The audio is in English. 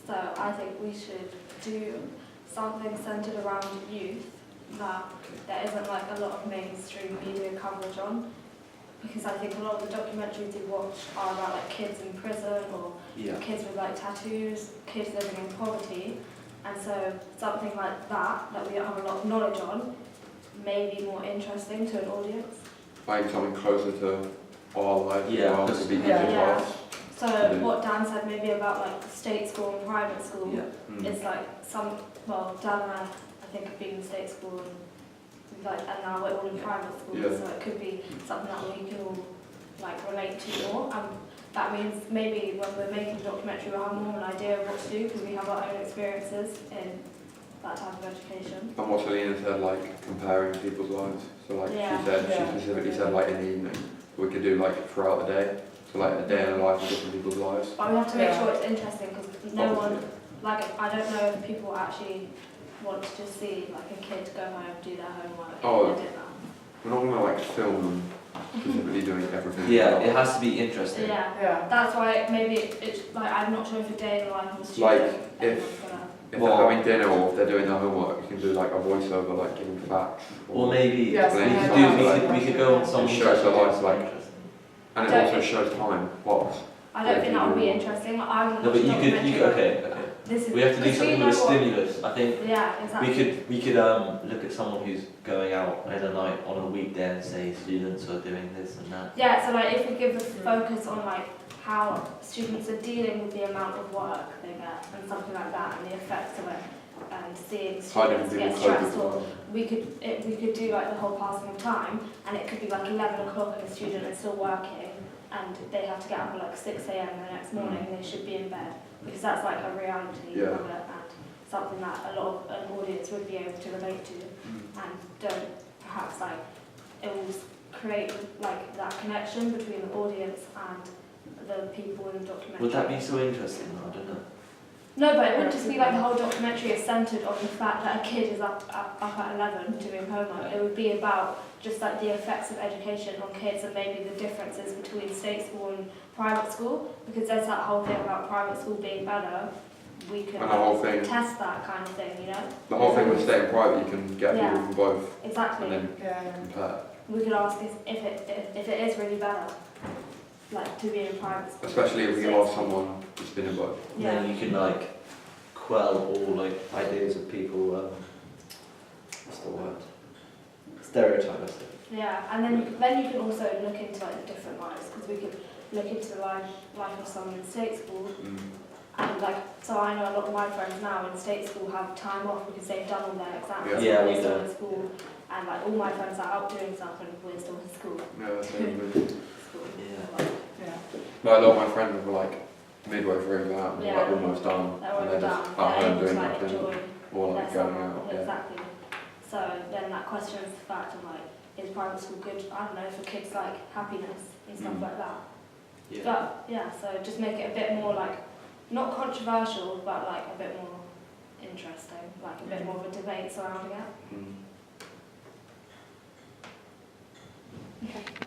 So I think we should do something centred around youth that there isn't like a lot of mainstream media coverage on. Because I think a lot of the documentaries you watch are about like kids in prison or kids with like tattoos, kids living in poverty. And so something like that we don't have a lot of knowledge on, may be more interesting to an audience. Like something closer to our life, to be easier for us. So what Dan said maybe about like state school and private school, it's like Dan and I think have been in state school and now we're all in private school, so it could be something that we can all like relate to more. That means maybe when we're making a documentary we'll have more of an idea of what to do because we have our own experiences in that type of education. And what Selena said, like comparing people's lives. So like she specifically said like in the evening we could do like throughout the day. So like a day in the life of different people's lives. But we have to make sure it's interesting because no one, like I don't know if people actually want to just see like a kid go home, do their homework, and dinner. We're not gonna like film them specifically doing everything. Yeah, it has to be interesting. Yeah. That's why maybe it's like I'm not sure if a day in the life of a student. Like if they're having dinner or if they're doing their homework, you can do like a voiceover, like giving facts. Or maybe we could go on some show their lives like. And it also shows time. I don't think that would be interesting. No, but you could. Okay. We have to do something with a stimulus. I think. Yeah, exactly. We could look at someone who's going out in the night on a weekday and say students are doing this and that. Yeah. So like if we give the focus on like how students are dealing with the amount of work they get and something like that and the effects of it. And seeing students get stressed, or we could do like the whole passing of time, and it could be like 11 o'clock and a student is still working, and they have to get up at like 6 a.m. the next morning. They should be in bed because that's like a reality of it and something that a lot of an audience would be able to relate to, and don't perhaps like it will create like that connection between the audience and the people in the documentary. Would that be so interesting? I don't know. No, but it wouldn't just be like the whole documentary is centred on the fact that a kid is up at 11 doing homework. It would be about just like the effects of education on kids and maybe the differences between state school and private school, because there's that whole thing about private school being better. We can test that kind of thing, you know? The whole thing with state and private, you can get people from both. Exactly. And then compare. We could ask if it is really better. Like to be in private school. Especially if you ask someone who's been in both. Yeah. Then you can like quell all like ideas of people. What's the word? Stereotypes. Yeah, and then you can also look into like the different lives, because we could look into the life of someone in state school. And like, so I know a lot of my friends now in state school have time off because they've done all their exams. Yeah, we're still in school, and like all my friends are out doing stuff and we're still in school. Yeah, same. Yeah. But a lot of my friends were like midway through that, like almost done, and they're just at home doing nothing, or like going out. Exactly. So then that questions the fact of like, is private school good? I don't know, for kids like happiness and stuff like that. Yeah. But yeah, so just make it a bit more like, not controversial, but like a bit more interesting, like a bit more of a debate surrounding it. Okay.